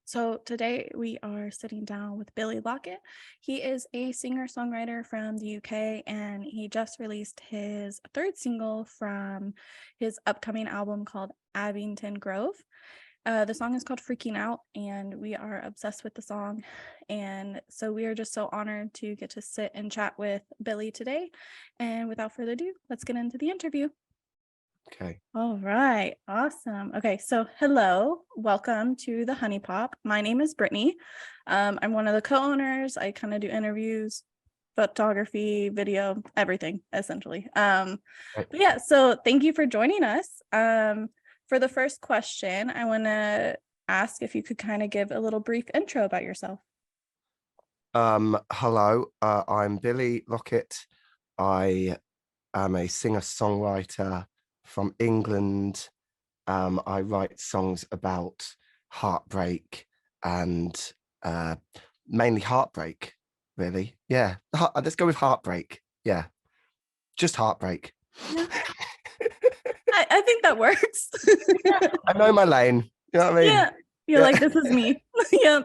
So today we are sitting down with Billy Lockett. He is a singer-songwriter from the UK, and he just released his third single from his upcoming album called Abington Grove. The song is called Freaking Out, and we are obsessed with the song. And so we are just so honored to get to sit and chat with Billy today. And without further ado, let's get into the interview. Okay. All right. Awesome. Okay. So hello, welcome to the Honey Pop. My name is Brittaney. I'm one of the co-owners. I kind of do interviews, photography, video, everything essentially. Right. But yeah, so thank you for joining us. For the first question, I want to ask if you could kind of give a little brief intro about yourself. Hello, I'm Billy Lockett. I am a singer-songwriter from England. I write songs about heartbreak and mainly heartbreak, really. Yeah, let's go with heartbreak. Yeah, just heartbreak. Yeah. I think that works. I know my lane. You know what I mean? Yeah. You're like, this is me. Yep.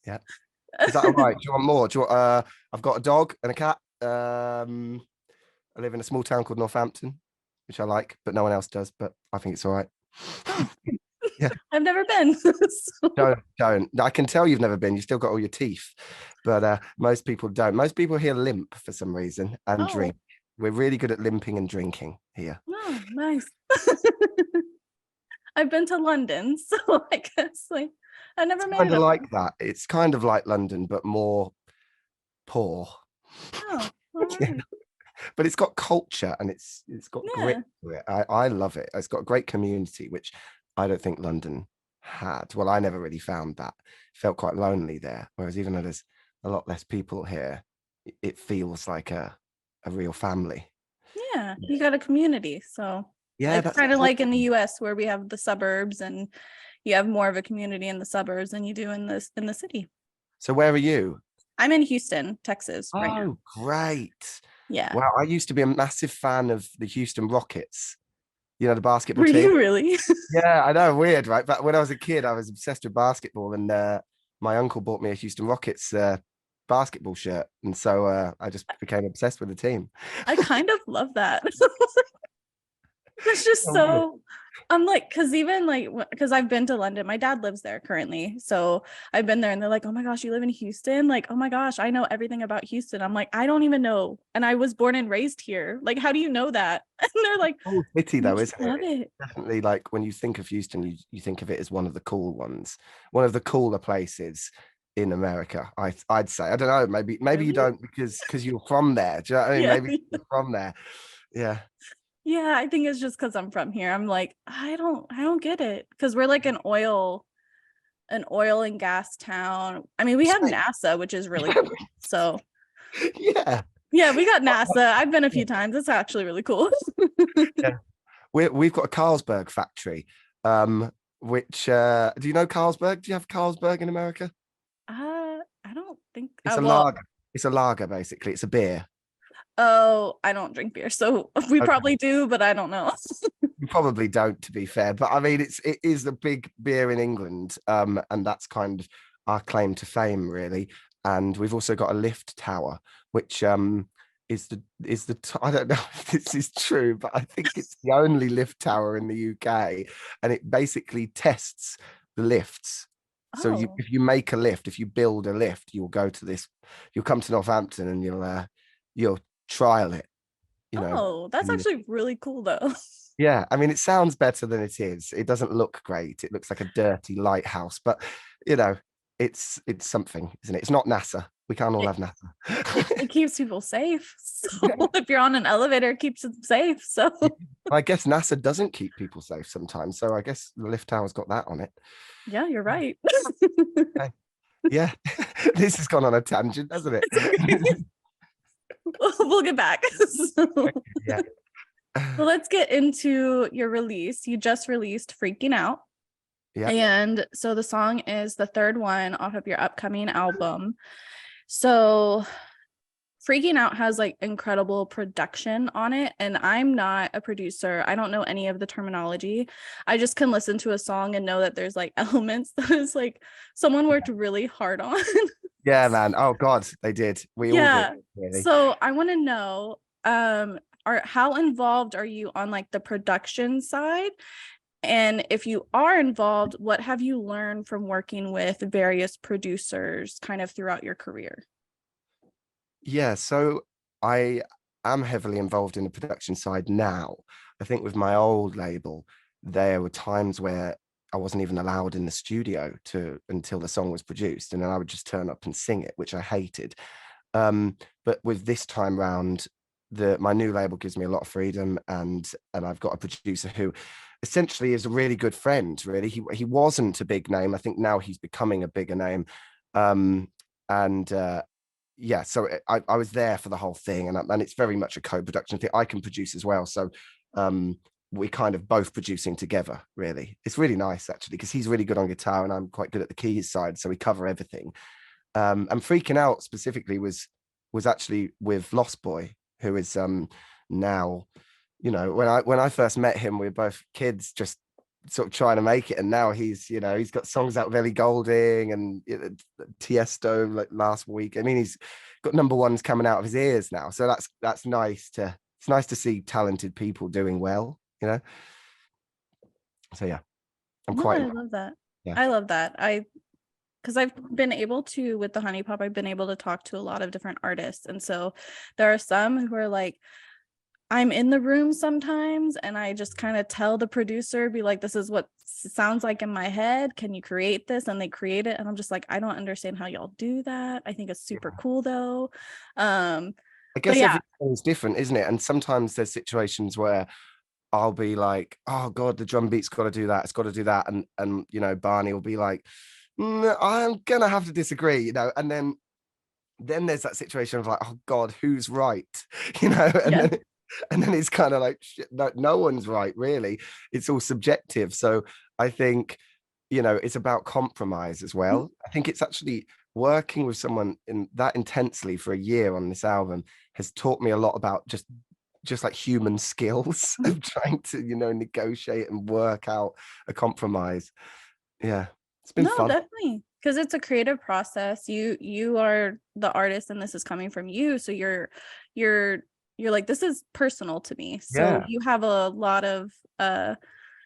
Yeah. Is that all right? Do you want more? Do you want, I've got a dog and a cat. I live in a small town called Northampton, which I like, but no one else does. But I think it's all right. Oh. Yeah. I've never been. So. Don't. I can tell you've never been. You still got all your teeth, but most people don't. Most people here limp for some reason and Oh, drink. We're really good at limping and drinking here. oh, nice. I've been to London, so I guess I never It's made kind it of up like there. that. It's kind of like London, but more poor. Oh, all Yeah. right. But it's got culture and it's got grit Yeah. to it. I love it. It's got a great community, which I don't think London had. Well, I never really found that. Felt quite lonely there. Whereas even though there's a lot less people here, it feels like a real family. Yeah. You got a community. So Yeah, it's that's kind of like in the important. US where we have the suburbs and you have more of a community in the suburbs than you do in the city. So where are you? I'm in Houston, Texas right now. Oh, great. Yeah. Wow, I used to be a massive fan of the Houston Rockets, the basketball Were team. you really? Yeah, I know, weird, right? But when I was a kid, I was obsessed with basketball, and my uncle bought me a Houston Rockets basketball shirt, and so I just became obsessed with the team. I kind of love that. It's just So weird. so I'm like, because I've been to London. My dad lives there currently. So I've been there and they're like, oh my gosh, you live in Houston? Like, oh my gosh, I know everything about Houston. I'm like, I don't even know. And I was born and raised here. Like, how do you know that? And they're like, Cool city you though, just isn't it? love it. Definitely, like when you think of Houston, you think of it as one of the cool ones, one of the cooler places in America. I'd say. I don't know. Maybe you Really? don't because you're from there. Do you know what I mean? Yeah. Maybe you're from there. Yeah. Yeah, I think it's just because I'm from here. I'm like, I don't get it. Because we're like an oil and gas town. I mean, we have Same. NASA, which is really cool. So Yeah. yeah, we got NASA. I've been a few times. It's actually really cool. Yeah. We've got a Carlsberg factory. Which do you know Carlsberg? Do you have Carlsberg in America? I don't think. It's a Well, lager. It's a lager, basically. It's a beer. oh, I don't drink beer, so we Okay. probably do, but I don't know. You probably don't, to be fair, but I mean, it is the big beer in England, and that's kind of our claim to fame, really. And we've also got a lift tower, which I don't know if this is true, but I think it's the only lift tower in the UK, and it basically tests the lifts. So Oh, if you make a lift, if you build a lift, you'll come to Northampton and you'll trial it, you know. oh, that's And actually really cool, though. yeah, I mean, it sounds better than it is. It doesn't look great. It looks like a dirty lighthouse, but you know, it's something, isn't it? It's not NASA. We can't all It have it NASA. keeps people safe. So Yeah. if you're on an elevator, it keeps them safe. So I guess NASA doesn't keep people safe sometimes. So I guess the lift tower's got that on it. yeah, you're right. Okay. Yeah, this has gone on a tangent, hasn't it? We'll get back. So, Yeah. well, let's get into your release. You just released Freaking Out. Yeah. And so the song is the third one off of your upcoming album. So Freaking Out has like incredible production on it, and I'm not a producer. I don't know any of the terminology. I just can listen to a song and know that there's like elements that is like someone worked really hard on. Yeah, man. Oh God, they did. We all did, Yeah. really. So I want to know, are how involved are you on like the production side? And if you are involved, what have you learned from working with various producers kind of throughout your career? Yeah, so I am heavily involved in the production side now. I think with my old label, there were times where I wasn't even allowed in the studio to until the song was produced, and then I would just turn up and sing it, which I hated. But with this time round, my new label gives me a lot of freedom, and I've got a producer who essentially is a really good friend. Really, he wasn't a big name. I think now he's becoming a bigger name. And Yeah, so I was there for the whole thing, and it's very much a co-production thing. I can produce as well, so we kind of both producing together. Really, it's really nice actually because he's really good on guitar and I'm quite good at the keys side, so we cover everything. And Freaking Out specifically was actually with Lost Boy, who is now, when I first met him, we were both kids just sort of trying to make it, and now he's got songs out with Ellie Goulding and Tiesto like last week. I mean, he's got number ones coming out of his ears now, so that's nice to it's nice to see talented people doing well. So yeah, I'm No, quite I love that. yeah. I love that. Because I've been able to, with the Honey Pop, I've been able to talk to a lot of different artists. And so there are some who are like, I'm in the room sometimes and I just kind of tell the producer, be like, this is what sounds like in my head. Can you create this? And they create it. And I'm just like, I don't understand how y'all do that. I think it's super cool though. I But guess yeah, everything's different, isn't it? And sometimes there's situations where I'll be like, oh God, the drum beat's got to do that. It's got to do that. And Barney will be like, I'm gonna have to disagree. And then there's that situation of like, oh God, who's right? You know, and yeah. then and then it's kind of like shit, no one's right, really. It's all subjective. So I think, it's about compromise as well. I think it's actually working with someone in that intensely for a year on this album has taught me a lot about just like human skills of trying to negotiate and work out a compromise. Yeah, it's been No, fun. definitely. Because it's a creative process. You are the artist and this is coming from you. So you're you're like, this is personal to me. So Yeah, you have a lot of yeah.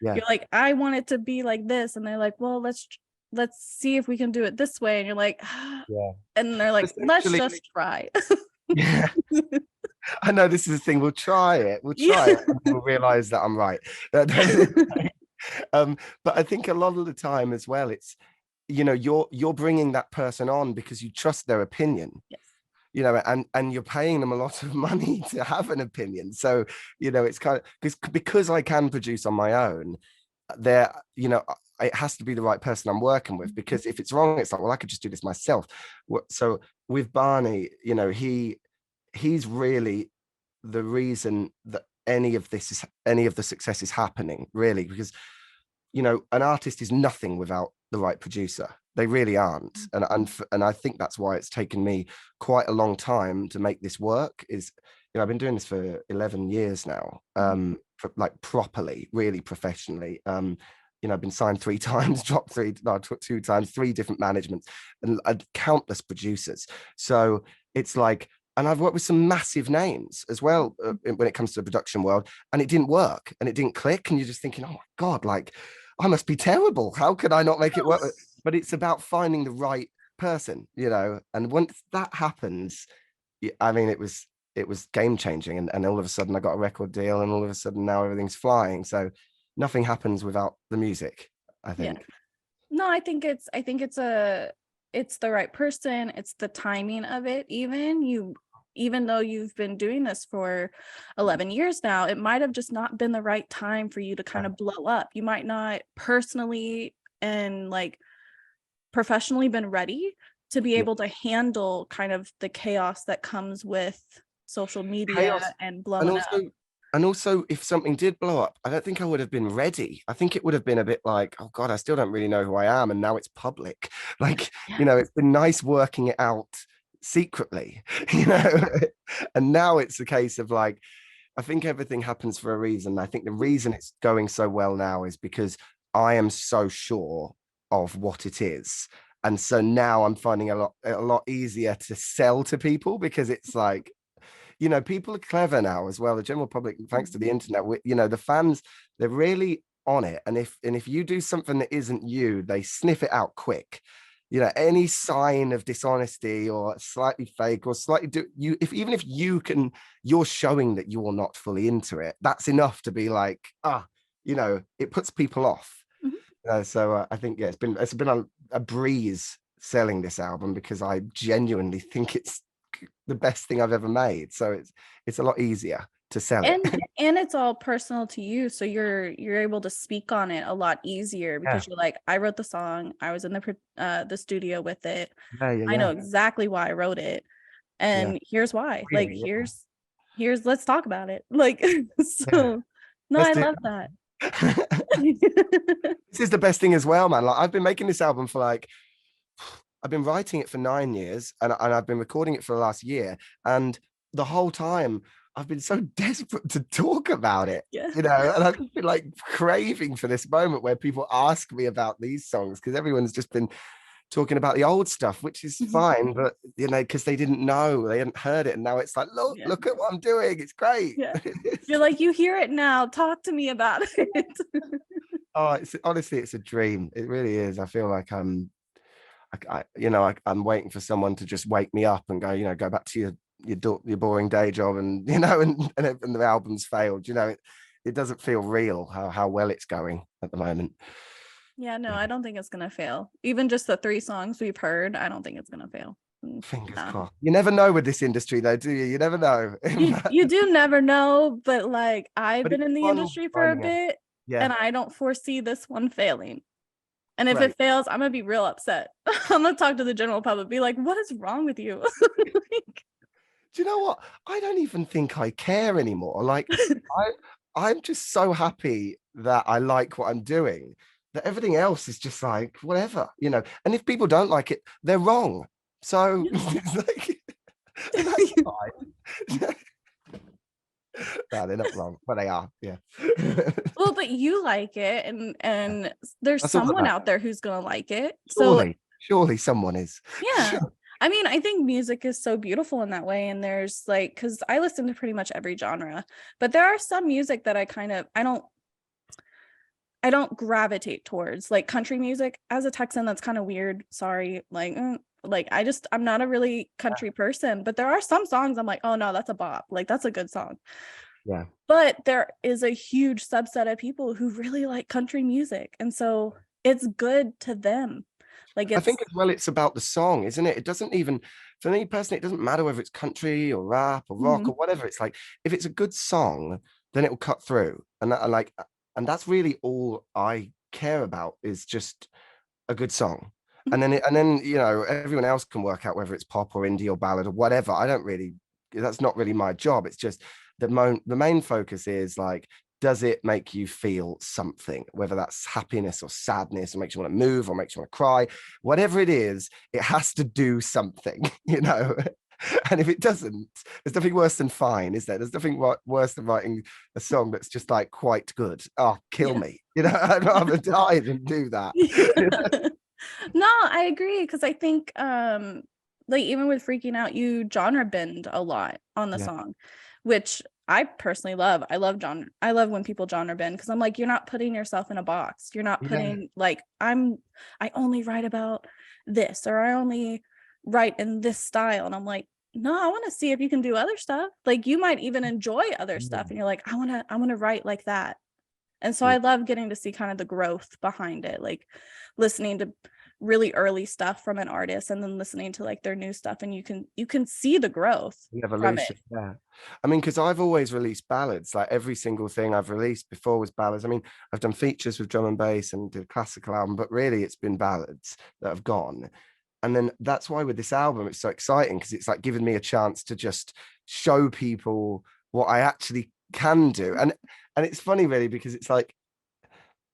you're like, I want it to be like this. And they're like, well, let's see if we can do it this way. And you're like, Yeah. and they're like, let's Essentially, just try. yeah. I know this is the thing. We'll try it. We'll Yeah. try it, and we'll realize that I'm right. But I think a lot of the time as well, it's you're bringing that person on because you trust their opinion. Yes. And you're paying them a lot of money to have an opinion. So it's kind of because I can produce on my own. There, it has to be the right person I'm working with, because if it's wrong, it's like, well, I could just do this myself. So with Barney, he's really the reason that any of the success is happening, really, because an artist is nothing without the right producer. They really aren't. And I think that's why it's taken me quite a long time to make this work. I've been doing this for 11 years now, like properly, really professionally. I've been signed 3 times, dropped 2 times, 3 different managements, and countless producers. So it's like, and I've worked with some massive names as well when it comes to the production world, and it didn't work and it didn't click. And you're just thinking, oh my God, like, I must be terrible. How could I not make it work? But it's about finding the right person, and once that happens, I mean, it was game changing. And all of a sudden I got a record deal, and all of a sudden now everything's flying. So nothing happens without the music, I Yeah. think. No, I think it's the right person. It's the timing of it. Even though you've been doing this for 11 years now, it might have just not been the right time for you to kind of blow up. You might not personally and like professionally been ready to be Yeah. able to handle kind of the chaos that comes with social Chaos. media and And blowing up. also if something did blow up, I don't think I would have been ready. I think it would have been a bit like, oh God, I still don't really know who I am, and now it's public. Like, Yeah. it's been nice working it out secretly, you know. And now it's a case of like, I think everything happens for a reason. I think the reason it's going so well now is because I am so sure of what it is. And so now I'm finding a lot easier to sell to people, because it's like, you know, people are clever now as well. The general public, thanks to the internet, you know, the fans, they're really on it. And if you do something that isn't you, they sniff it out quick. You know, any sign of dishonesty or slightly fake or slightly if even if you're showing that you're not fully into it, that's enough to be like, you know, it puts people off. Mhm. So I think, yeah, it's been a breeze selling this album, because I genuinely think it's the best thing I've ever made. So it's a lot easier to sell it. And it's all personal to you, so you're able to speak on it a lot easier, Yeah, because you're like, I wrote the song, I was in the studio with it, yeah, yeah, I know yeah, exactly why I wrote it, yeah. and here's why. Like, Really, here's let's talk about it. Like, yeah. so no, Let's I do. love that. This is the best thing as well, man. Like, I've been making this album for like, I've been writing it for 9 years, and I've been recording it for the last year. And the whole time I've been so desperate to talk about it, Yeah. you know, and I've just been like craving for this moment where people ask me about these songs, because everyone's just been talking about the old stuff, which is Mhm. fine, but you know, because they didn't know, they hadn't heard it, and now it's like, look, Yeah. look at what I'm doing, it's great. Yeah. You're like, you hear it now. Talk to me about it. Oh, it's honestly, it's a dream. It really is. I feel like I'm waiting for someone to just wake me up and go, you know, go back to your boring day job, and you know, and the album's failed. You know, it doesn't feel real how well it's going at the moment. Yeah, no, I don't think it's gonna fail. Even just the 3 songs we've heard, I don't think it's gonna fail. Fingers No. crossed. You never know with this industry, though, do you? You never know. You do never know, but like, I've But been it's in the fun industry for a finding it. bit, Yeah, and I don't foresee this one failing. And if great. it fails, I'm gonna be real upset. I'm gonna talk to the general public, be like, what is wrong with you? Like, Do you know what? I don't even think I care anymore. Like, I I'm just so happy that I like what I'm doing, that everything else is just like whatever, you know. And if people don't like it, they're wrong. So yeah. it's like, and that's fine. No, they're not wrong, but they are. Yeah. Well, but you like it, and there's That's all that someone matters. out there who's gonna like it. So Surely someone is. yeah. I mean, I think music is so beautiful in that way. And there's like, because I listen to pretty much every genre, but there are some music that I don't gravitate towards, like country music. As a Texan, that's kind of weird. Sorry. Like I'm not a really country person, but there are some songs I'm like, oh no, that's a bop. Like that's a good song. Yeah. But there is a huge subset of people who really like country music. And so it's good to them. Like I think it's as well, it's about the song, isn't it? It doesn't even, for me personally, it doesn't matter whether it's country or rap or rock Mhm. or whatever. It's like, if it's a good song, then it will cut through. And that's really all I care about, is just a good song. Mhm. And then, you know, everyone else can work out whether it's pop or indie or ballad or whatever. That's not really my job. It's just the main focus is like, does it make you feel something, whether that's happiness or sadness, or makes you want to move or makes you want to cry, whatever it is, it has to do something, you know. And if it doesn't, there's nothing worse than fine, is there? There's nothing worse than writing a song that's just like quite good. Oh, kill Yeah. me, you know. I'd rather die than do that. No, I agree, because I think like even with Freaking Out, you genre bend a lot on the Yeah, song, which I personally love. I love when people genre bend, because I'm like, you're not putting yourself in a box. You're not yeah, putting like, I only write about this, or I only write in this style. And I'm like, no, I want to see if you can do other stuff. Like you might even enjoy other stuff, and you're like, I want to write like that. And so yeah. I love getting to see kind of the growth behind it, like listening to really early stuff from an artist and then listening to like their new stuff, and you can see the growth The from it. evolution, yeah. I mean, because I've always released ballads. Like every single thing I've released before was ballads. I mean, I've done features with drum and bass and did a classical album, but really it's been ballads that have gone. And then that's why with this album it's so exciting, because it's like giving me a chance to just show people what I actually can do. And it's funny really, because it's like,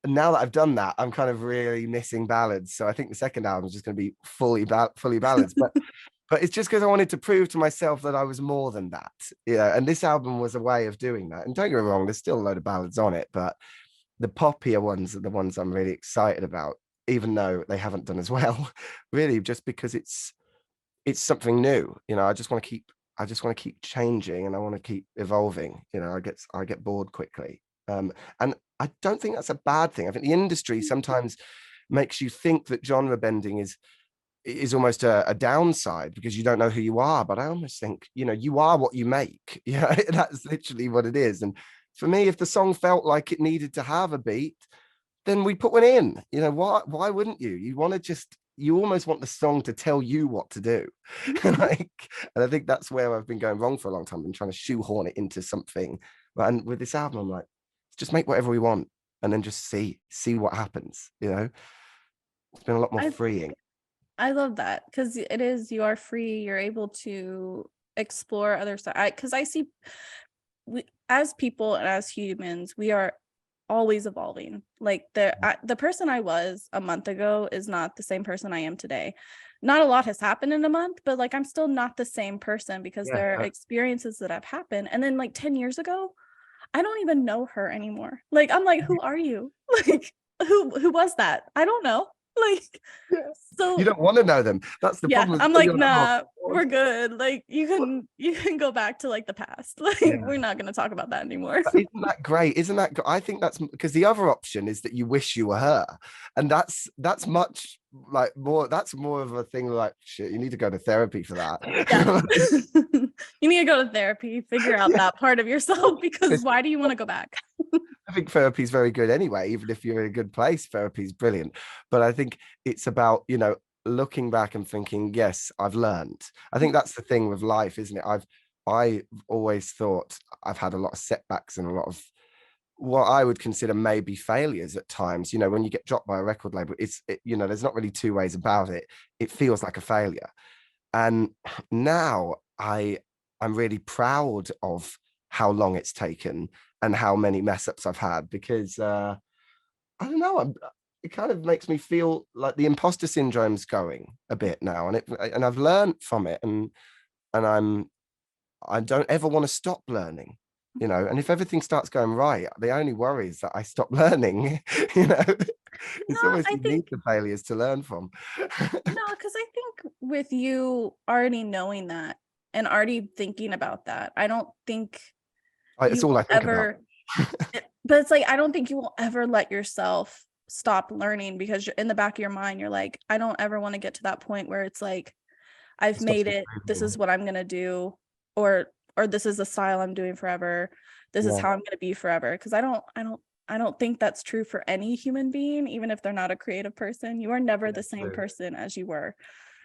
now that I've done that, I'm kind of really missing ballads. So I think the second album is just going to be fully ballads. But but it's just because I wanted to prove to myself that I was more than that. Yeah, and this album was a way of doing that. And don't get me wrong, there's still a load of ballads on it, but the poppier ones are the ones I'm really excited about, even though they haven't done as well, really, just because it's something new. I just want to keep changing, and I want to keep evolving. I get bored quickly. And I don't think that's a bad thing. I think the industry sometimes makes you think that genre bending is almost a downside because you don't know who you are. But I almost think, you are what you make. Yeah, that's literally what it is. And for me, if the song felt like it needed to have a beat, then we put one in. Why wouldn't you? You almost want the song to tell you what to do. and I think that's where I've been going wrong for a long time. I've been trying to shoehorn it into something. And with this album, I'm like, just make whatever we want and then just see what happens. It's been a lot more I freeing. I love that because it is, you are free, you're able to explore other stuff. Because I see we, as people and as humans, we are always evolving. Like the person I was a month ago is not the same person I am today. Not a lot has happened in a month, but like I'm still not the same person because Yeah, there are experiences that have happened. And then like 10 years ago, I don't even know her anymore. Like I'm like, who are you? Like who was that? I don't know. Like yes. You so don't want to know them. That's the yeah, problem. I'm You're like, like, oh, nah, God. we're good. Like you can go back to like the past. Like Yeah. we're not gonna talk about that anymore. Isn't that great? I think that's because the other option is that you wish you were her, and that's much like more. That's more of a thing like shit. You need to go to therapy for Yeah. that. You need to go to therapy, figure out Yeah. that part of yourself because why do you want to go back? I think therapy is very good anyway. Even if you're in a good place, therapy is brilliant. But I think it's about looking back and thinking, yes, I've learned. I think that's the thing with life, isn't it? I always thought I've had a lot of setbacks and a lot of what I would consider maybe failures at times. When you get dropped by a record label, there's not really two ways about it. It feels like a failure. And now I'm really proud of how long it's taken and how many mess ups I've had because I don't know. It kind of makes me feel like the imposter syndrome's going a bit now, and I've learned from it, and I don't ever want to stop learning. And if everything starts going right, the only worry is that I stop learning. No, It's almost I you need think the failures to learn from. no, because I think with you already knowing that and already thinking about that, I don't think It's you all I will think about. ever but it's like I don't think you will ever let yourself stop learning because you're in the back of your mind, you're like, I don't ever want to get to that point where it's like I've It stops made it, this improving. is what I'm gonna do, or this is the style I'm doing forever, this is Yeah, how I'm gonna be forever. Because I don't think that's true for any human being, even if they're not a creative person. You are never yeah, the same true. person as you were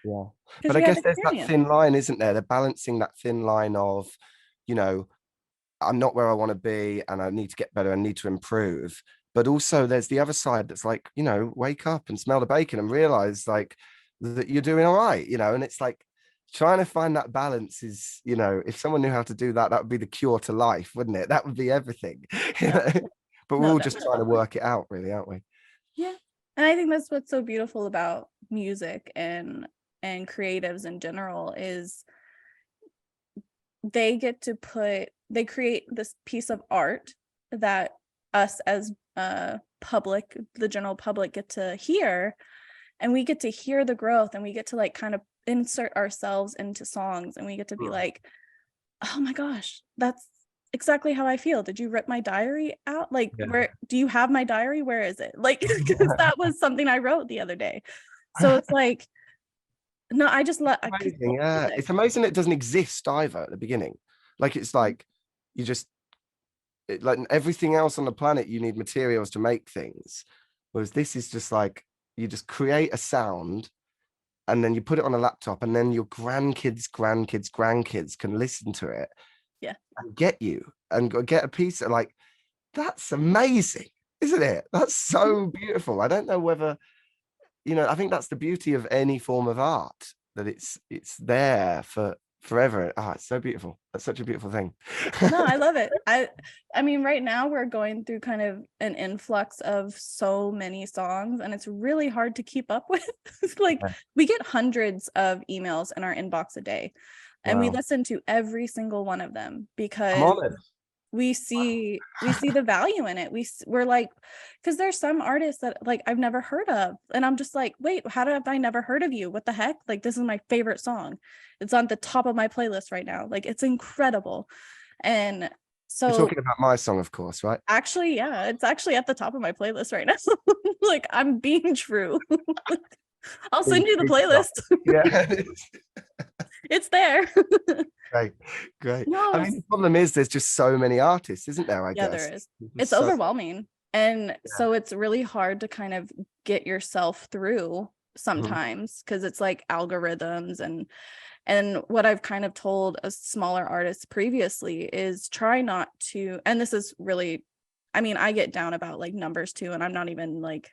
Yeah. because But I you have guess there's that experience. thin line, isn't there? They're balancing that thin line of, you know, I'm not where I want to be and I need to get better and need to improve. But also there's the other side that's like, wake up and smell the bacon and realize like that you're doing all right, and it's like trying to find that balance is, if someone knew how to do that, that would be the cure to life, wouldn't it? That would be everything. you Yeah, know? But we're no, all just trying to definitely. work it out, really, aren't we? Yeah, and I think that's what's so beautiful about music and creatives in general is they create this piece of art that us as public, the general public, get to hear, and we get to hear the growth, and we get to like kind of insert ourselves into songs, and we get to be Mm. like, oh my gosh, that's exactly how I feel. Did you rip my diary out? Like, Yeah. where do you have my diary? Where is it? Like, because that was something I wrote the other day. So it's like, no, I just let I cause Amazing. Yeah. music. It's amazing it doesn't exist either at the beginning. Like it's like you just like everything else on the planet, you need materials to make things. Whereas this is just like you just create a sound and then you put it on a laptop, and then your grandkids can listen to it Yeah. and get you and get a piece of like that's amazing, isn't it? That's so beautiful. I don't know whether I think that's the beauty of any form of art, that it's there forever. It's so beautiful. That's such a beautiful thing. No, I love it. I mean, right now we're going through kind of an influx of so many songs, and it's really hard to keep up with. Like, Yeah. we get hundreds of emails in our inbox a day, and we Wow. listen to every single one of them I'm because honored. we see the value in it. We're like, because there's some artists that like I've never heard of, and I'm just like, wait, how have I never heard of you? What the heck? Like, this is my favorite song. It's on the top of my playlist right now. Like, it's incredible. And You're so talking about my song, of course, right? actually, yeah, it's actually at the top of my playlist right now. Like, I'm being true. I'll send you the playlist. Yeah. It's there. Great, great. No, I mean, the problem is there's just so many artists, isn't there? I yeah, guess there is. There's It's so, overwhelming. And yeah. so it's really hard to kind of get yourself through Mhm. sometimes because it's like algorithms and what I've kind of told a smaller artists previously is try not to, and this is really, I mean, I get down about like numbers too, and I'm not even like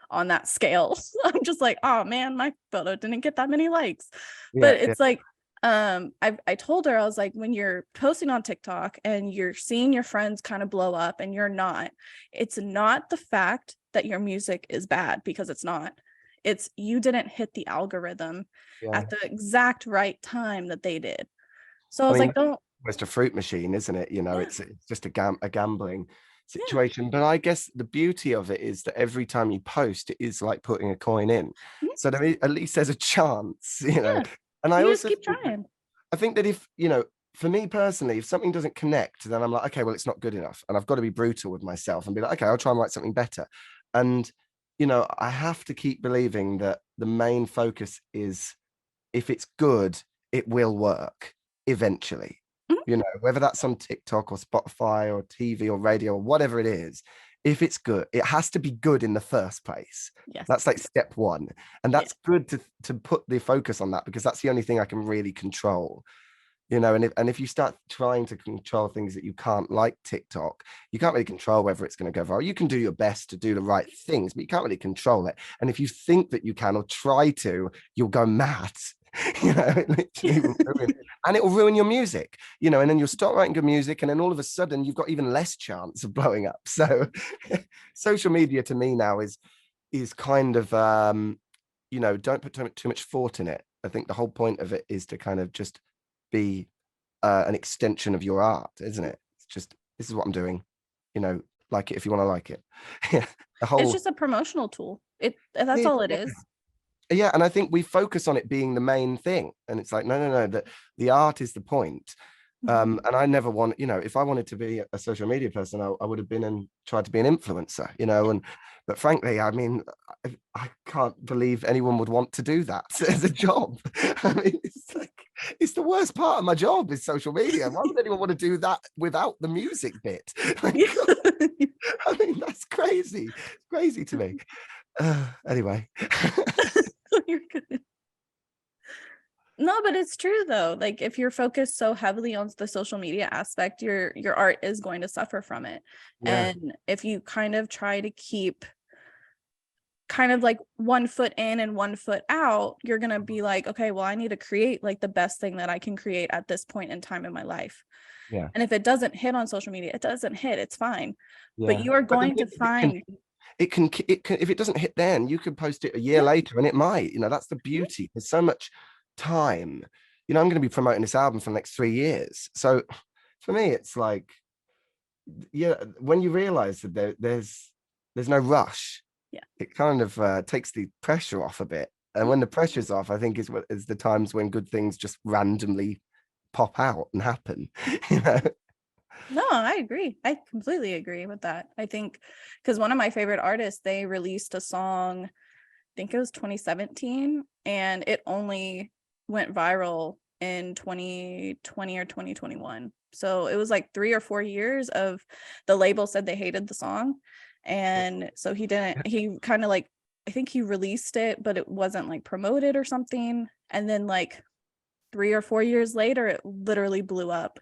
on that scale. I'm just like, oh man, my photo didn't get that many likes. Yeah, But yeah, it's like, I told her, I was like, when you're posting on TikTok and you're seeing your friends kind of blow up and you're not, it's not the fact that your music is bad, because it's not. It's you didn't hit the algorithm yeah. at the exact right time that they did. So I I was mean, like, don't, almost a fruit machine, isn't it? You know, yeah, it's just a gambling yeah, situation. But I guess the beauty of it is that every time you post, it is like putting a coin in. mhm, So at least there's a chance, you know. yeah. And I You just also keep think that, trying. I think that if, you know, for me personally, if something doesn't connect, then I'm like, okay, well, it's not good enough. And I've got to be brutal with myself and be like, okay, I'll try and write something better. And, you know, I have to keep believing that the main focus is if it's good, it will work eventually. Mhm, You know, whether that's on TikTok or Spotify or TV or radio or whatever it is, if it's good, it has to be good in the first place. yes, That's like step one. And yeah, that's good to put the focus on that because that's the only thing I can really control. You know, and if you start trying to control things that you can't, like TikTok, you can't really control whether it's going to go viral. You can do your best to do the right things, but you can't really control it. And if you think that you can or try to, you'll go mad. You know, it literally will ruin, and it will ruin your music. You know, and then you'll start writing good music, and then all of a sudden you've got even less chance of blowing up. So, social media to me now is kind of you know, don't put too much thought in it. I think the whole point of it is to kind of just be an extension of your art, isn't it? It's just, this is what I'm doing, you know, like it if you want to like it. Yeah, the it's whole, just a promotional tool. That's yeah, all it is. yeah, and I think we focus on it being the main thing, and it's like, no, no, no, that the art is the point. Mhm. And I never want, you know, if I wanted to be a social media person, I would have been and tried to be an influencer, you know, and but frankly, I mean, I can't believe anyone would want to do that as a job. I mean, it's like it's the worst part of my job is social media. Why would anyone want to do that without the music bit? Like, Yeah. I mean, that's crazy. It's crazy to me. Anyway. You're good. No, but it's true though. Like, if you're focused so heavily on the social media aspect, your art is going to suffer from it. Yeah. And if you kind of try to keep kind of like one foot in and one foot out, you're going to be like, okay, well, I need to create like the best thing that I can create at this point in time in my life. Yeah. And if it doesn't hit on social media, it doesn't hit, it's fine. But Yeah. you are But the going to thing is, find, it can if it doesn't hit then you could post it a year yeah, later and it might, you know, that's the mhm, beauty. There's so much time. You know, I'm going to be promoting this album for the next 3 years, so for me it's like, yeah, when you realize that there's no rush, yeah. it kind of takes the pressure off a bit, and when the pressure's off, I think is the times when good things just randomly pop out and happen. You know. No, I agree. I completely agree with that. I think because one of my favorite artists, they released a song, I think it was 2017, and it only went viral in 2020 or 2021. So it was like 3 or 4 years of the label said they hated the song. And so he kind of like, I think he released it, but it wasn't like promoted or something. And then like 3 or 4 years later, it literally blew up.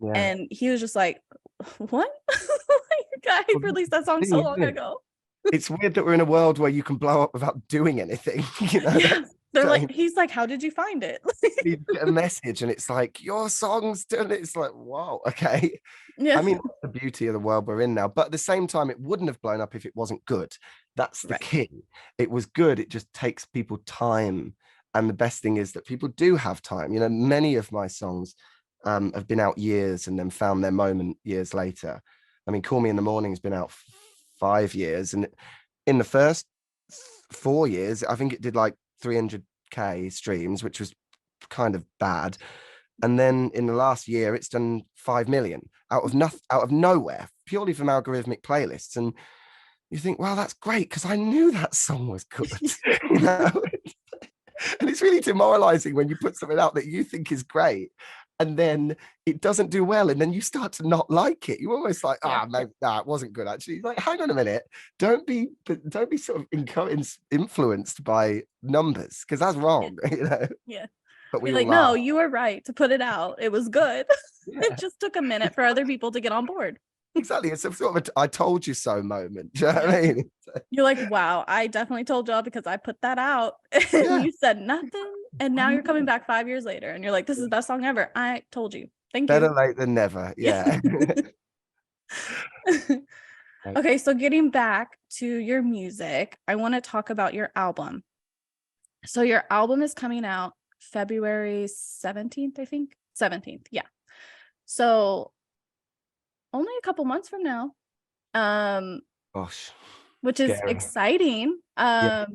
Yeah. And he was just like, what? I Well, that's released that the song thing, so isn't long it? ago. It's weird that we're in a world where you can blow up without doing anything. You know, Yeah. They're like, saying, he's like, how did you find it? you get a message and it's like, your song's done it. It's like, wow, okay. Yeah. I mean, that's the beauty of the world we're in now. But at the same time, it wouldn't have blown up if it wasn't good. That's the Right. key. It was good. It just takes people time. And the best thing is that people do have time. You know, many of my songs have been out years and then found their moment years later. I mean, Call Me in the Morning has been out 5 years. And in the first 4 years, I think it did like 300K streams, which was kind of bad. And then in the last year, it's done 5 million out of nothing, out of nowhere, purely from algorithmic playlists. And you think, wow, that's great, because I knew that song was good. You know? And it's really demoralizing when you put something out that you think is great and then it doesn't do well, and then you start to not like it. You're almost like, Yeah. maybe it wasn't good actually. Like, hang on a minute, don't be sort of influenced by numbers, because that's Yeah. wrong. You know. Yeah. But we Be all like, no, laugh. you were right to put it out. It was good. It Yeah, just took a minute for other people to get on board. exactly. It's a sort of I told you so moment. Do you know what Yeah. I mean? You're like, wow, I definitely told y'all because I put that out and Yeah. you said nothing. And I now you're know. coming back 5 years later and you're like, this is the best song ever. I told you. Thank Better you. late than never. Yeah. Yeah. Okay, so getting back to your music, I want to talk about your album. So your album is coming out February 17th, I think. 17th, yeah. So only a couple months from now. Gosh, Which is scary. exciting. Yeah.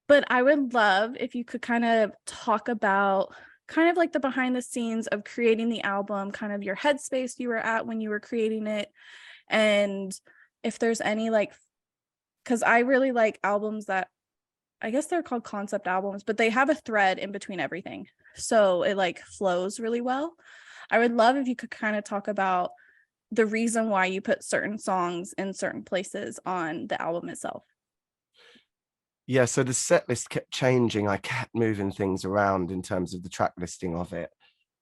But I would love if you could kind of talk about kind of like the behind the scenes of creating the album, kind of your headspace you were at when you were creating it. And if there's any like, because I really like albums that I guess they're called concept albums, but they have a thread in between everything. So it like flows really well. I would love if you could kind of talk about the reason why you put certain songs in certain places on the album itself. Yeah, so the set list kept changing. I kept moving things around in terms of the track listing of it.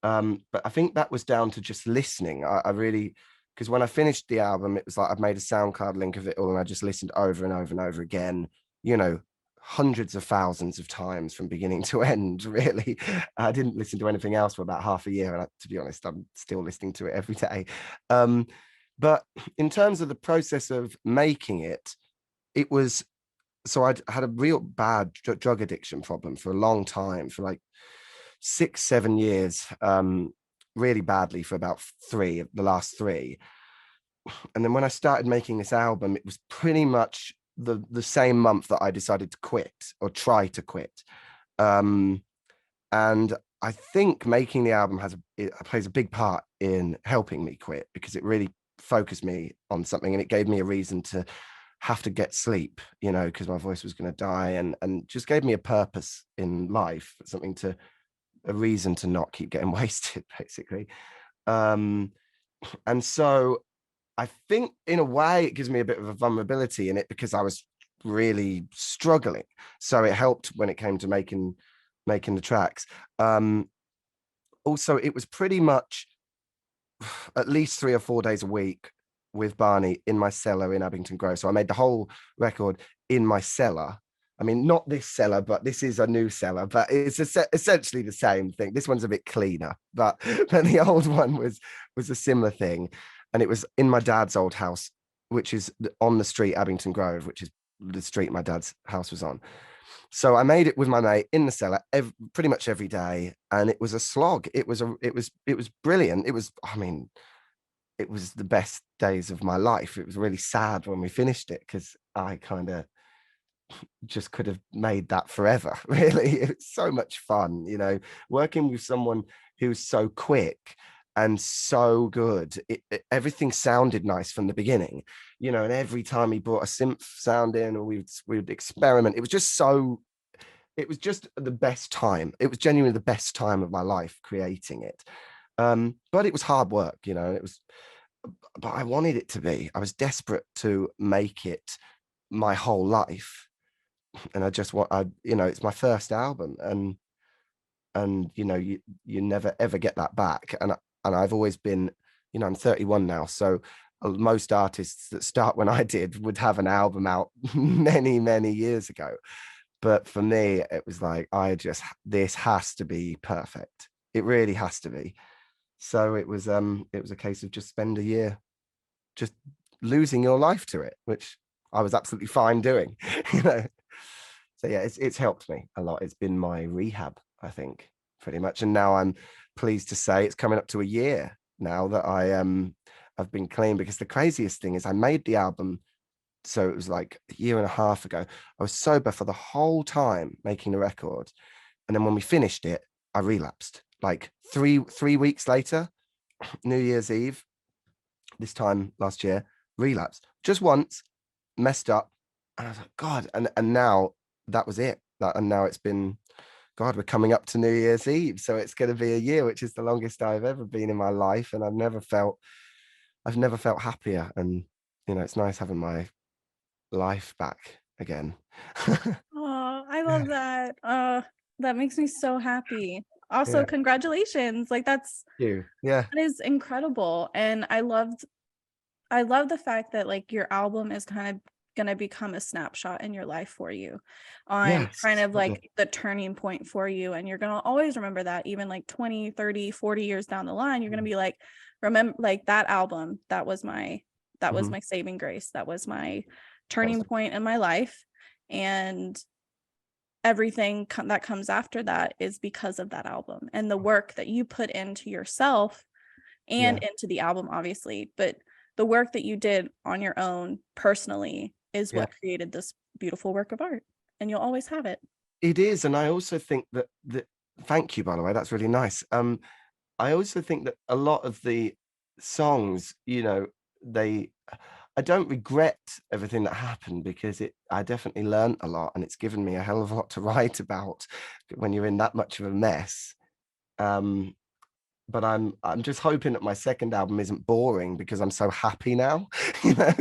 But I think that was down to just listening. I really, because when I finished the album, it was like I'd made a sound card link of it all and I just listened over and over and over again, you know, hundreds of thousands of times from beginning to end, really. I didn't listen to anything else for about half a year. And to be honest, I'm still listening to it every day. But in terms of the process of making it, it was, so I'd had a real bad drug addiction problem for a long time, for like 6 7 years, really badly for about the last three. And then when I started making this album, it was pretty much the same month that I decided to quit or try to quit. And I think making the album it plays a big part in helping me quit, because it really focused me on something and it gave me a reason to have to get sleep, you know, because my voice was going to die, and just gave me a purpose in life, a reason to not keep getting wasted, basically. And so I think in a way it gives me a bit of a vulnerability in it, because I was really struggling. So it helped when it came to making the tracks. Also, it was pretty much at least 3 or 4 days a week with Barney in my cellar in Abington Grove. So I made the whole record in my cellar. I mean, not this cellar, but this is a new cellar, but it's essentially the same thing. This one's a bit cleaner, but the old one was a similar thing. And it was in my dad's old house, which is on the street, Abington Grove, which is the street my dad's house was on. So I made it with my mate in the cellar pretty much every day, and it was a slog. It was brilliant. I mean, it was the best days of my life. It was really sad when we finished it, because I kind of just could have made that forever. Really, it's so much fun, you know, working with someone who's so quick and so good. Everything sounded nice from the beginning, you know, and every time he brought a synth sound in, or we'd experiment, it was just the best time. It was genuinely the best time of my life creating it. But it was hard work, you know. But I wanted it to be. I was desperate to make it my whole life, and it's my first album, and you know, you never ever get that back. And I've always been, you know, I'm 31 now, so most artists that start when I did would have an album out many years ago. But for me, it was like, this has to be perfect. It really has to be. So it was a case of just spend a year just losing your life to it, which I was absolutely fine doing, you know. So yeah, it's helped me a lot. It's been my rehab, I think, pretty much. And now I'm pleased to say it's coming up to a year now that I've been clean, because the craziest thing is I made the album, so it was like a year and a half ago. I was sober for the whole time making the record. And then when we finished it, I relapsed. Like three weeks later, New Year's Eve, this time last year, relapsed just once, messed up. And I was like, God, and now that was it. And now it's been, God, we're coming up to New Year's Eve. So it's going to be a year, which is the longest I've ever been in my life. And I've never felt happier. And, you know, it's nice having my life back again. Oh, I love that. That makes me so happy. Also, Yeah. congratulations. Like You. Yeah. that is incredible. And I love the fact that like your album is kind of gonna become a snapshot in your life for you, on Yes. kind of like the turning point for you. And you're gonna always remember that, even like 20, 30, 40 years down the line, you're gonna be like, remember, like that album, that was Mhm. my saving grace. That was my That was turning point in my life. And everything that comes after that is because of that album and the work that you put into yourself and yeah. into the album, obviously, but the work that you did on your own personally is Yeah. what created this beautiful work of art, and you'll always have it. It is. And I also think that thank you, by the way, that's really nice. I also think that a lot of the songs, you know, they I don't regret everything that happened, because I definitely learned a lot, and it's given me a hell of a lot to write about when you're in that much of a mess. Um, but I'm just hoping that my second album isn't boring, because I'm so happy now. You know,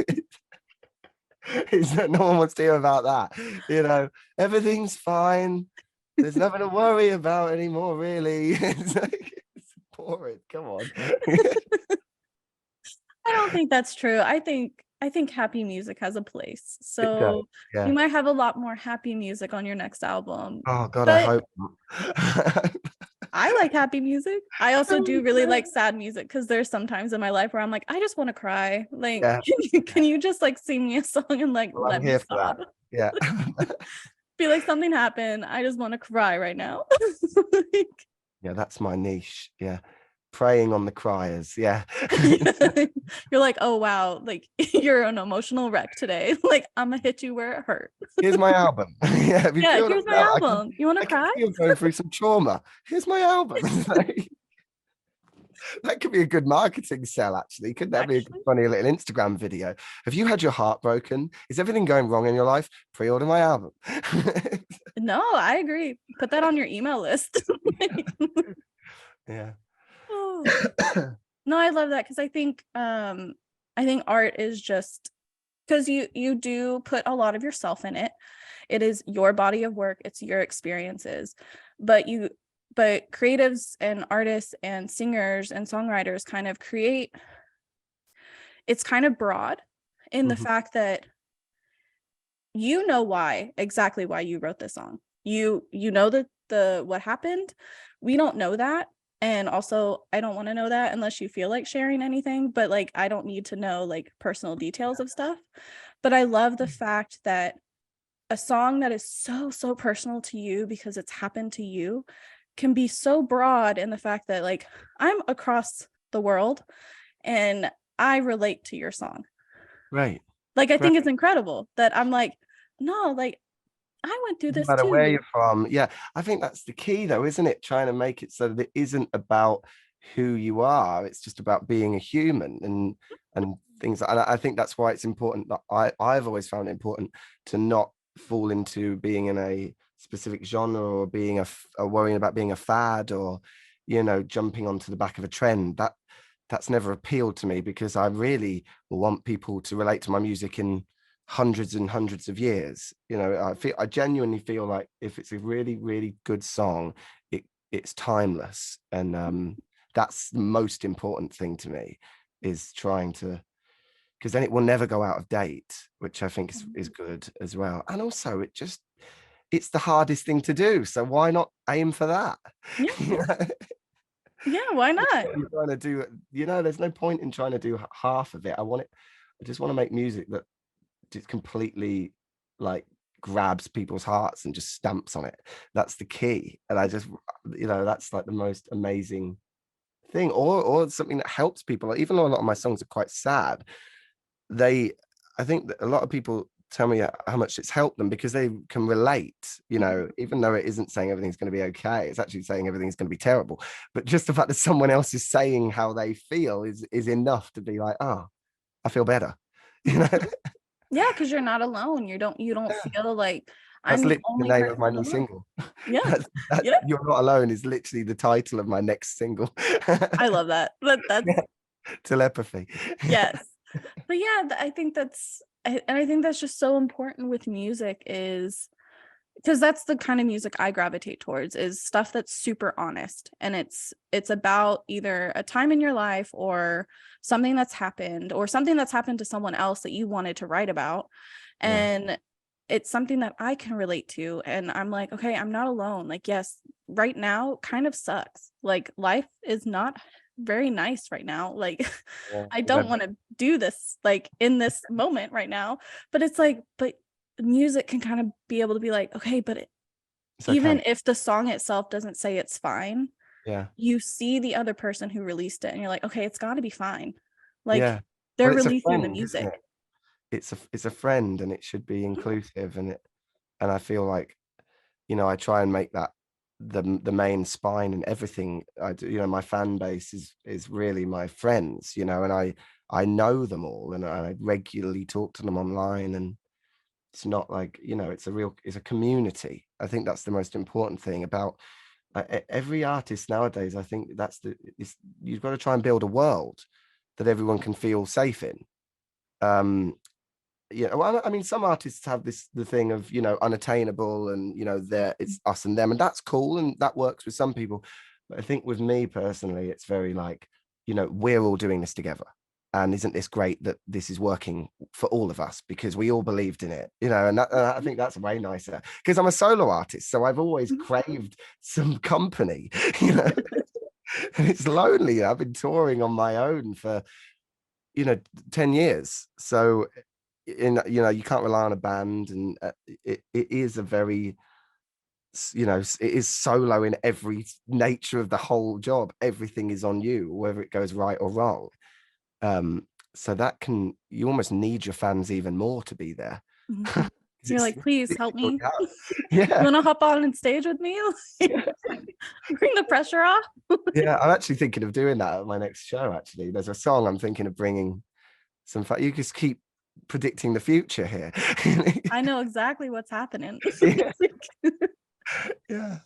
it's that no one wants to hear about that. You know, everything's fine. There's nothing to worry about anymore, really. It's like, it's boring. Come on. I don't think that's true. I think happy music has a place. It does. So Yeah. you might have a lot more happy music on your next album. Oh God, I But hope not. I like happy music. I also do really like sad music, because there's sometimes in my life where I'm like, I just want to cry. Like, Yeah, can you just like sing me a song and like well, I'm let me here for that. sob? Yeah. Be like, something happened. I just want to cry right now. Like, Yeah, that's my niche. Yeah. Preying on the criers. Yeah. yeah. You're like, oh wow, like you're an emotional wreck today. Like, I'm gonna hit you where it hurt. Here's my album. Yeah, if you Yeah, feel like here's my that, album. You want to I can cry? see you're going through some trauma. Here's my album. It's like, that could be a good marketing sell, actually. Couldn't that be a good, Actually, funny little Instagram video? Have you had your heart broken? Is everything going wrong in your life? Pre-order my album. no, I agree. Put that on your email list. Like, Yeah. oh. No, I love that, because I think art is just, because you do put a lot of yourself in it. It is your body of work, it's your experiences. But creatives and artists and singers and songwriters kind of create, it's kind of broad in the Mhm. fact that you know exactly why you wrote this song. You know the what happened. We don't know that. And also, I don't want to know that unless you feel like sharing anything, but like I don't need to know like personal details of stuff. But I love the fact that a song that is so personal to you because it's happened to you can be so broad in the fact that like I'm across the world and I relate to your song. Great. Like, I Great. think it's incredible that I'm like, no, like I went through Doesn't this matter where too. you're from. Yeah. I think that's the key, though, isn't it? Trying to make it so that it isn't about who you are. It's just about being a human and things. And I think that's why it's important that I've always found it important to not fall into being in a specific genre, or being or worrying about being a fad, or, you know, jumping onto the back of a trend. That's never appealed to me, because I really want people to relate to my music in hundreds and hundreds of years. You know, I genuinely feel like if it's a really, really good song, it's timeless. And that's the most important thing to me, is trying to, because then it will never go out of date, which I think is good as well. And also, it's the hardest thing to do. So why not aim for that? Yeah. You know? Yeah, why not? What you're trying to do, there's no point in trying to do half of it. I just want to make music that just completely like grabs people's hearts and just stamps on it. That's the key. And I just, that's like the most amazing thing, or something that helps people. Like, even though a lot of my songs are quite sad, I think that a lot of people tell me how much it's helped them because they can relate, even though it isn't saying everything's going to be okay, it's actually saying everything's going to be terrible. But just the fact that someone else is saying how they feel is enough to be like, oh, I feel better. Yeah, because you're not alone. You don't feel like That's I'm the literally the only name of person my in the new world. single. Yeah. That Yeah. You're Not Alone is literally the title of my next single. I love that. That's Yeah, telepathy. yes. But yeah, and I think that's just so important with music, is because that's the kind of music I gravitate towards, is stuff that's super honest, and it's about either a time in your life or something that's happened, or something that's happened to someone else that you wanted to write about. Yeah, And it's something that I can relate to, and I'm like, okay, I'm not alone. Like, yes, right now kind of sucks. Like, life is not very nice right now. Like, yeah. I don't want to do this like in this moment right now, but it's like, but music can kind of be able to be like, okay, but It's even okay. if the song itself doesn't say it's fine, Yeah, you see the other person who released it and you're like, okay, it's got to be fine. Like, yeah. they're Well, it's a releasing the friend, isn't music. it? It's a friend, and it should be inclusive. And I feel like, I try and make that the main spine and everything I do. My fan base is really my friends, and I know them all, and I regularly talk to them online. And it's not like, it's a community. I think that's the most important thing about every artist nowadays. I think you've got to try and build a world that everyone can feel safe in. um yeah, well, I mean, some artists have the thing of, unattainable, and it's us and them, and that's cool, and that works with some people. But I think with me personally, it's very like, we're all doing this together, and isn't this great that this is working for all of us because we all believed in it, and I think that's way nicer, because I'm a solo artist, so I've always craved some company. you know and it's lonely. I've been touring on my own for, 10 years, so you can't rely on a band. And it is a very, it is solo in every nature of the whole job. Everything is on you, whether it goes right or wrong. So you almost need your fans even more to be there. Mhm. You're It's like, please literally help your me. reality. You Yeah. want to hop on stage with me? Yeah. Bring the pressure off. Yeah, I'm actually thinking of doing that at my next show. Actually, there's a song I'm thinking of bringing some fun. You just keep predicting the future here. I know exactly what's happening. Yeah. Yeah.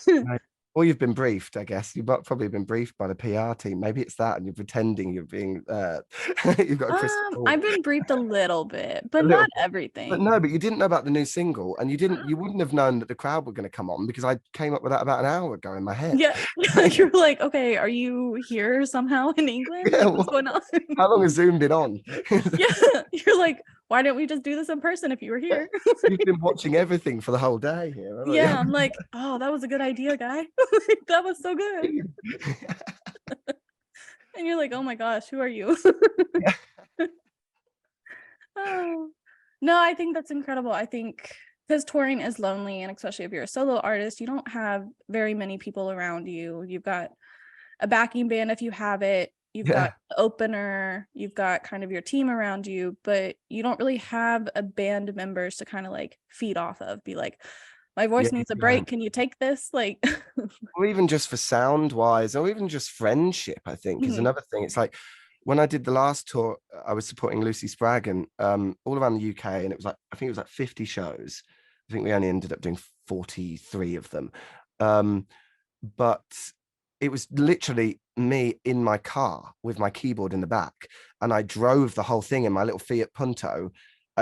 Right. Or you've been briefed, I guess. You've probably been briefed by the PR team. Maybe it's that, and you're pretending you're being you've got a crystal ball. I've been briefed a little bit, A but little not bit. But everything. no, but you didn't know about the new single, and you wouldn't have known that the crowd were going to come on, because I came up with that about an hour ago in my head. Yeah. You're like, okay, are you here somehow in England? Yeah, Like, what's going on? how long has Zoom been on? Yeah. You're like, why didn't we just do this in person if you were Yeah. here? You've been watching everything for the whole day here, haven't Yeah. I'm like, oh, that was a good idea, guy. That was so good. you? And you're like, oh my gosh, who are you? Yeah. Oh. No, I think that's incredible. I think because touring is lonely, and especially if you're a solo artist, you don't have very many people around you. You've got a backing band if you have it, you've got Yeah. the opener, you've got kind of your team around you, but you don't really have a band members to kind of like feed off of, be like, my Yeah, voice you needs a break. don't. Can you take this? Like, Or even just for sound wise, or even just friendship, I think is mhm. another thing. It's like when I did the last tour, I was supporting Lucy Spraggan all around the UK, and I think it was like 50 shows. I think we only ended up doing 43 of them. Um, but it was literally me in my car with my keyboard in the back, and I drove the whole thing in my little Fiat Punto,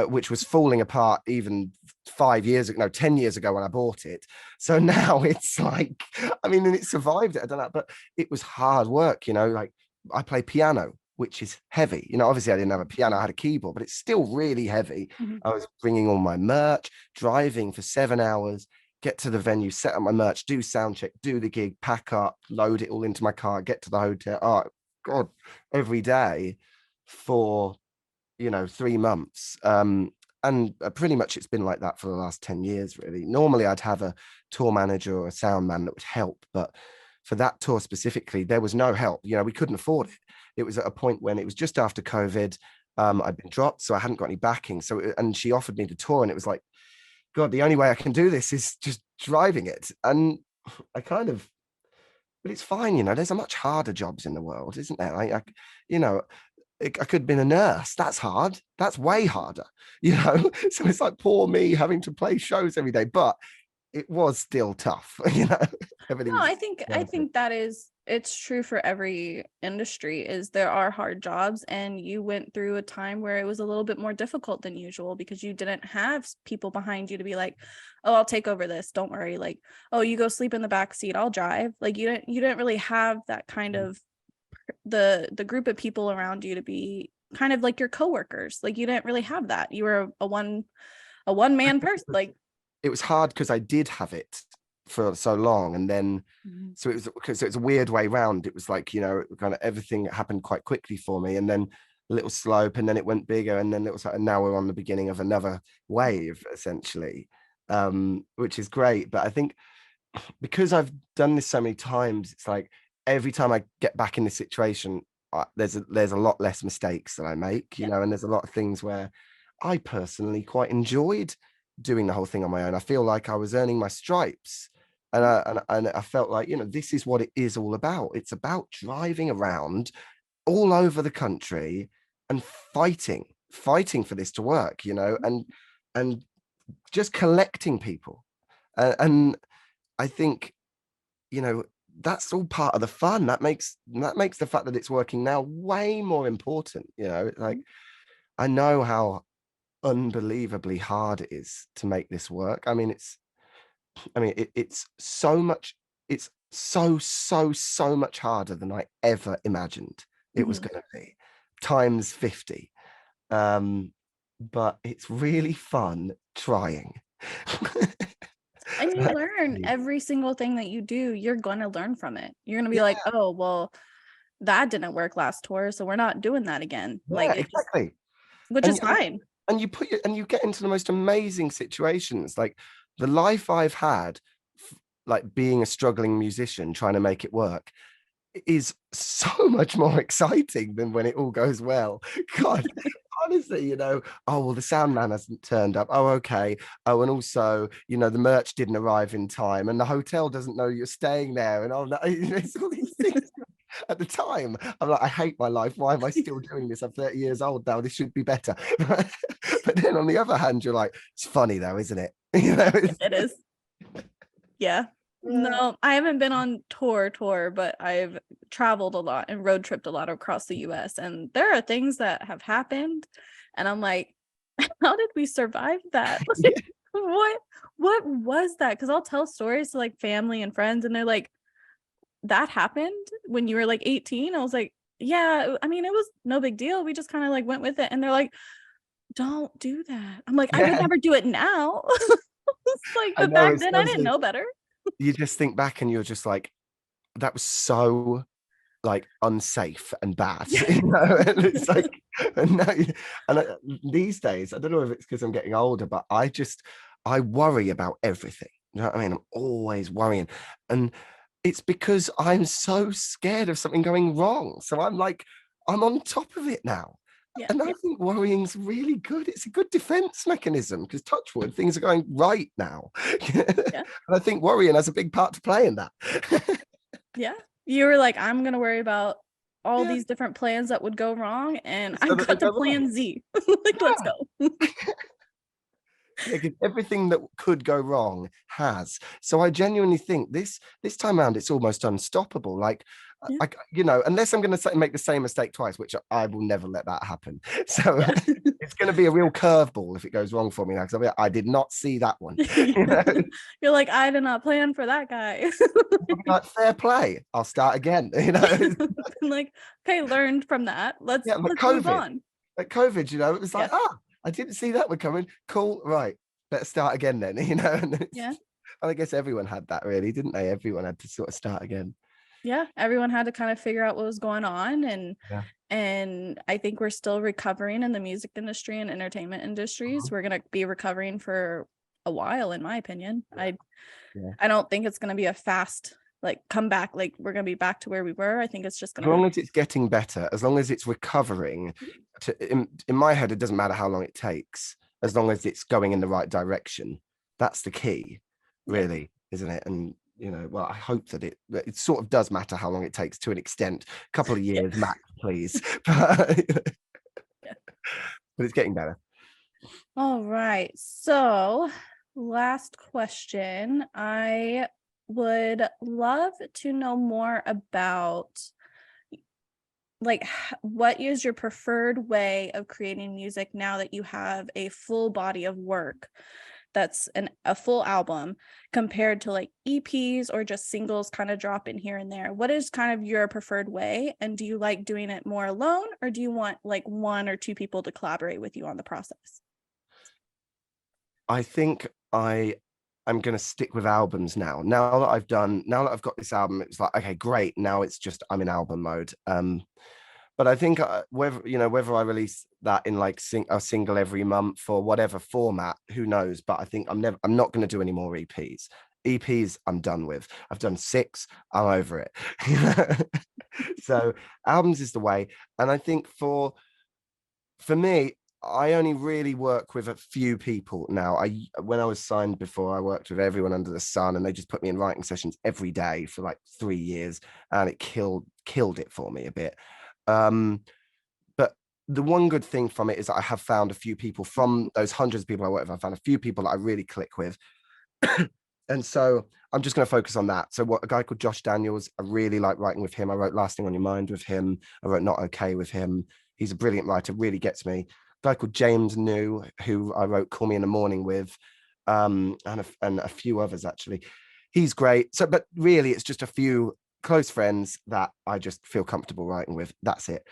which was falling apart even 5 years ago, no, 10 years ago when I bought it. So now it's like, I mean, and it survived it, I don't know, but it was hard work, like I play piano which is heavy. You know, obviously I didn't have a piano, I had a keyboard, but it's still really heavy. Mhm. I was bringing all my merch, driving for 7 hours, get to the venue, set up my merch, do sound check, do the gig, pack up, load it all into my car, get to the hotel. Oh God, every day for, 3 months. And pretty much it's been like that for the last 10 years, really. Normally I'd have a tour manager or a sound man that would help, but for that tour specifically, there was no help. We couldn't afford it. It was at a point when it was just after COVID. I'd been dropped, so I hadn't got any backing. And she offered me the tour, and it was like, God, the only way I can do this is just driving it. And I kind of, but it's fine. There's a much harder jobs in the world, isn't there? You know, I could have been a nurse. That's hard. That's way harder, So it's like poor me having to play shows every day, but it was still tough, Everything No, was I think it's true for every industry. Is there are hard jobs, and you went through a time where it was a little bit more difficult than usual because you didn't have people behind you to be like, oh, I'll take over this, don't worry, like, oh, you go sleep in the back seat, I'll drive. Like, you didn't really have that kind of the group of people around you to be kind of like your coworkers. Like, you didn't really have that. You were a one man person. Like, it was hard because I did have it for so long, and then so it was because it's a weird way round. It was like, kind of everything happened quite quickly for me, and then a little slope, and then it went bigger, and then it was like, and now we're on the beginning of another wave, essentially, which is great. But I think because I've done this so many times, it's like every time I get back in this situation, there's a lot less mistakes that I make, and there's a lot of things where I personally quite enjoyed doing the whole thing on my own. I feel like I was earning my stripes, and I felt like, this is what it is all about. It's about driving around all over the country and fighting for this to work, and just collecting people. And I think, that's all part of the fun. That makes the fact that it's working now way more important. Like, I know how unbelievably hard it is to make this work. I mean, it's so much, it's so much harder than I ever imagined it was going to be, times 50. But it's really fun trying. and you learn every single thing that you do. You're gonna learn from it. You're gonna be like, oh, well, that didn't work last tour, so we're not doing that again. Like, exactly. Which is fine. And you get into the most amazing situations. Like, the life I've had, like being a struggling musician trying to make it work, is so much more exciting than when it all goes well. God, honestly, oh, well, the sound man hasn't turned up. Oh, okay. Oh, and also, the merch didn't arrive in time, and the hotel doesn't know you're staying there, and all these things. At the time, I'm like, I hate my life. Why am I still doing this? I'm 30 years old now. This should be better. But then on the other hand, you're like, it's funny though, isn't it? It is. Yeah. No, I haven't been on tour, but I've traveled a lot and road tripped a lot across the US. And there are things that have happened, and I'm like, how did we survive that? What was that? Because I'll tell stories to like family and friends, and they're like, that happened when you were like 18? I was like, yeah, I mean, it was no big deal. We just kind of like went with it. And they're like, don't do that. I'm like, I would never do it now. It's like, but back then I didn't know better. You just think back and you're just like, that was so like unsafe and bad, and it's like, these days, I don't know if it's because I'm getting older, but I worry about everything. You know what I mean? I'm always worrying, and it's because I'm so scared of something going wrong. So I'm on top of it now. And I think worrying's really good. It's a good defense mechanism, because touch wood, things are going right now. And I think worrying has a big part to play in that. Yeah. You were like, I'm going to worry about all these different plans that would go wrong, and I got to plan Z. Like, let's go. Yeah, 'cause everything that could go wrong has. So I genuinely think this time around it's almost unstoppable. Like Yeah. unless I'm going to make the same mistake twice, which I will never let that happen. So Yeah. it's going to be a real curveball if it goes wrong for me now, because I did not see that one. You know, You're like, I did not plan for that guy. I'll be like, fair play. I'll start again. Like, okay, learned from that. Let's Yeah, like let's move COVID. on. Like COVID, it was like, Yeah. I didn't see that one coming. Cool, right. Better start again then, Yeah. And I guess everyone had that really, didn't they? Everyone had to sort of start again. Yeah. Everyone had to kind of figure out what was going on, Yeah. and I think we're still recovering in the music industry and entertainment industries. Mhm. We're gonna be recovering for a while, in my opinion. Yeah. Yeah. I don't think it's gonna be a fast like comeback, like we're gonna be back to where we were. I think it's just As gonna long as it's getting better, as long as it's recovering, in my head, it doesn't matter how long it takes, as long as it's going in the right direction. That's the key, yeah. really, isn't it? And well, I hope that it sort of does matter how long it takes to an extent, a couple of Yeah. years max, please. But Yeah. but it's getting better. All right. So, last question. I would love to know more about like what is your preferred way of creating music now that you have a full body of work that's a full album compared to like EPs or just singles kind of drop in here and there. What is kind of your preferred way, and do you like doing it more alone, or do you want like one or two people to collaborate with you on the process? I think I'm gonna stick with albums now. Now that I've got this album, it's like, okay, great. Now it's just I'm in album mode. But I think whether I release that in like a single every month or whatever format, who knows? But I think I'm not going to do any more EPs. EPs I'm done with. I've done 6. I'm over it. So albums is the way. And I think for me, I only really work with a few people now. When I was signed before, I worked with everyone under the sun, and they just put me in writing sessions every day for like 3 years, and it killed it for me a bit. Um, but the one good thing from it is that I have found a few people from those hundreds of people I work with. I found a few people that I really click with, and so I'm just going to focus on that. So, a guy called Josh Daniels, I really like writing with him. I wrote "Lasting on Your Mind" with him. I wrote "Not Okay" with him. He's a brilliant writer, really gets me. A guy called James New, who I wrote "Call Me in the Morning" with, and a few others actually. He's great. So, but really, it's just a few close friends that I just feel comfortable writing with. That's it.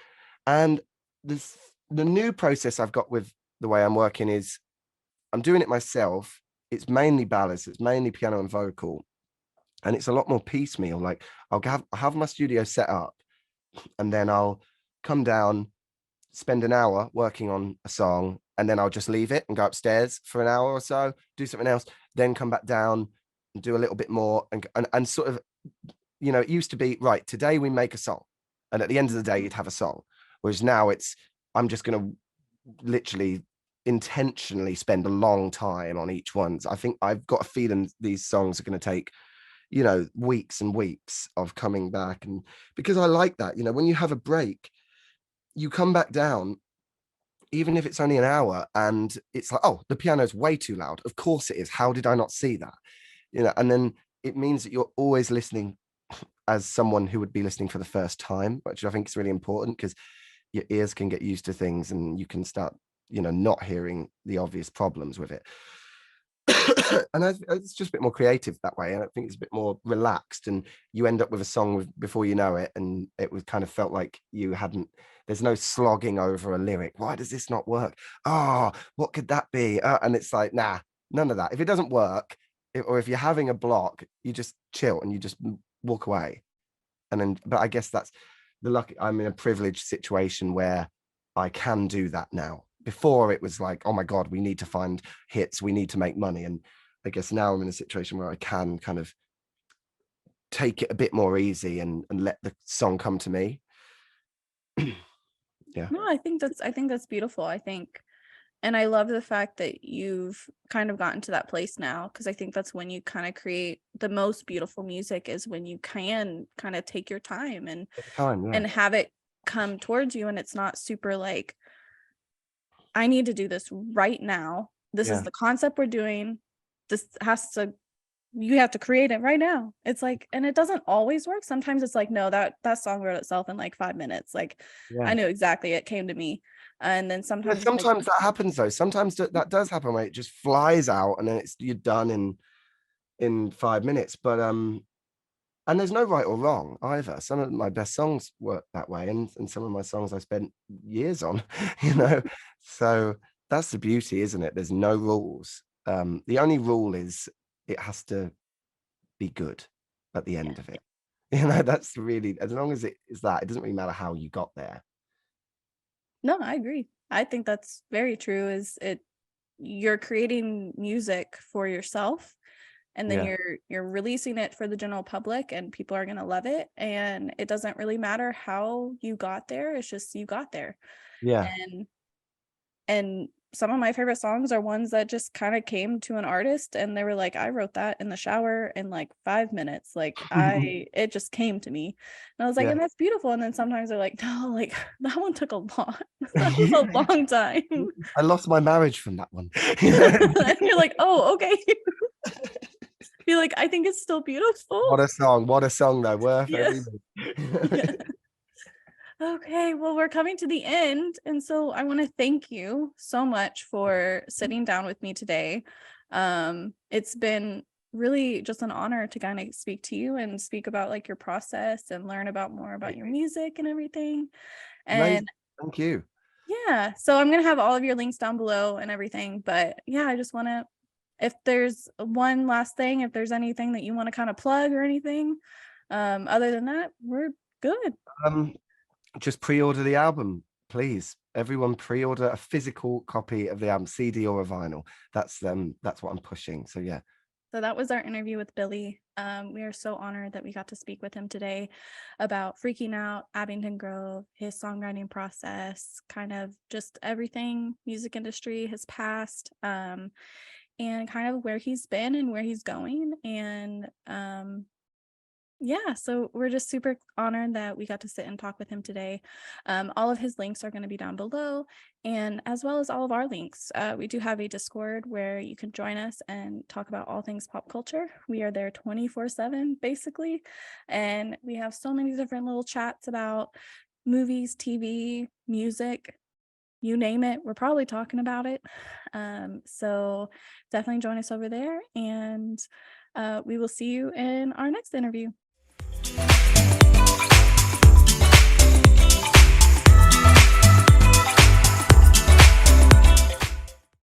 And this the new process I've got with the way I'm working is I'm doing it myself. It's mainly ballads, it's mainly piano and vocal, and it's a lot more piecemeal. Like I'll have my studio set up, and then I'll come down, spend an hour working on a song, and then I'll just leave it and go upstairs for an hour or so, do something else, then come back down and do a little bit more, and sort of, it used to be, right, today we make a song, and at the end of the day you'd have a song, whereas now I'm just going to literally intentionally spend a long time on each one. So I think I've got a feeling these songs are going to take weeks and weeks of coming back, and because I like that, when you have a break, you come back down, even if it's only an hour, and it's like, oh, the piano's way too loud. Of course it is. How did I not see that? And then it means that you're always listening as someone who would be listening for the first time, which I think is really important, because your ears can get used to things and you can start not hearing the obvious problems with it. And it's just a bit more creative that way, and I think it's a bit more relaxed, and you end up with a song before you know it, and it was kind of felt like there's no slogging over a lyric. Why does this not work? Oh, what could that be? And it's like, nah, none of that. If it doesn't work, or if you're having a block, you just chill and you just walk away. But I guess that's the luck. I'm in a privileged situation where I can do that now. Before it was like, oh my God, we need to find hits, we need to make money. And I guess now I'm in a situation where I can kind of take it a bit more easy, and let the song come to me. Yeah. No, I think that's beautiful. And I love the fact that you've kind of gotten to that place now, because I think that's when you kind of create the most beautiful music, is when you can kind of take your time Time, yeah. and have it come towards you, and it's not super like, I need to do this right now. This is Yeah. the concept we're doing. This has to, you have to create it right now. It's like, and it doesn't always work. Sometimes it's like, no, that song wrote itself in like 5 minutes. Like I Yeah. knew exactly, it came to me. And then Yeah, sometimes it's like, sometimes that happens though. Sometimes that does happen where it just flies out and then you're done in 5 minutes. But and there's no right or wrong either. Some of my best songs work that way, and some of my songs I spent years on, you know. So that's the beauty, isn't it? There's no rules. The only rule is it has to be good at the yeah, end of it. You know, that's really, as long as it is that, it doesn't really matter how you got there. no, I agree. I think that's very true. Is it, you're creating music for yourself, and then Yeah. you're releasing it for the general public, and people are going to love it, and it doesn't really matter how you got there. It's just you got there. Yeah. And some of my favorite songs are ones that just kind of came to an artist and they were like, I wrote that in the shower in like 5 minutes. Like it just came to me. And I was like, Yeah. and that's beautiful. And then sometimes they're like, no, like that one took a lot. That was a long time. I lost my marriage from that one. And you're like, oh, okay. You're like, I think it's still beautiful. What a song. What a song though. Worth Yeah. every Yeah. Okay, well, we're coming to the end. And so I want to thank you so much for sitting down with me today. It's been really just an honor to kind of speak to you and speak about like your process and learn about more about your music and everything. Amazing. And Thank you. yeah, so I'm going to have all of your links down below and everything. But yeah, I just want to, if there's one last thing, if there's anything that you want to kind of plug or anything, other than that, we're good. Um, just pre-order the album, please. Everyone pre-order a physical copy of the album, CD or a vinyl. That's what I'm pushing. So yeah. So that was our interview with Billy. We are so honored that we got to speak with him today about Freaking Out, Abington Grove, his songwriting process, kind of just everything music industry, his past, and kind of where he's been and where he's going. And yeah, so we're just super honored that we got to sit and talk with him today. All of his links are going to be down below, and as well as all of our links. We do have a Discord where you can join us and talk about all things pop culture. We are there 24/7, basically, and we have so many different little chats about movies, TV, music, you name it. We're probably talking about it. So definitely join us over there, and we will see you in our next interview.